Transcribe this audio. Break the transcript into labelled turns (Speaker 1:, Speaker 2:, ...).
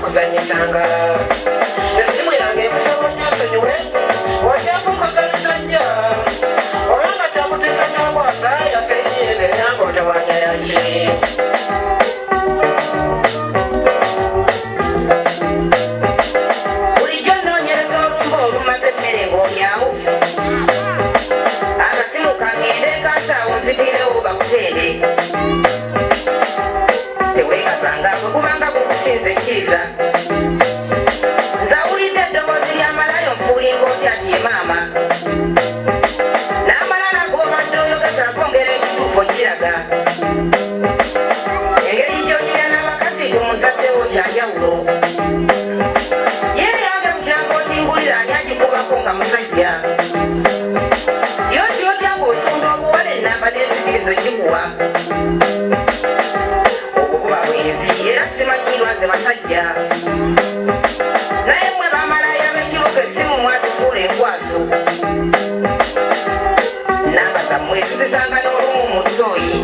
Speaker 1: kuzanyisanga esimu yange ekusobonya nsonyiwe ojakukozanyisanja olanga kyakutisa kyakwasa yasenyere nyango tewanya yaki bulijjo nnoonyereza olumba olumaze emmere ng'olyawo akasimu kangende kasaawo nzitirewo bakuteere teweekasanga bwe kubanga gukusinze kkiriza nzawulidde eddoboozi ly'amalayo nfuulinga otya ti ye maama n'amalala g'obadde oyogezaako ngeri ekituufu okiraga engeri gy'ogira n'abakazi gumuzaddewo kyanjawulo yeeyange mukyanga otingulira ani agikubako nga musajja yoti otya ng'osunda obuwala ennamba n'enzikirizo gikuwa okukuba bwenzi era simanyirwa nze basajja naye mmwe bamalayo ab'ekibuga essimu mwatufuula enkwaso namba zammwe tuzisanga n'olumu mu ttooyi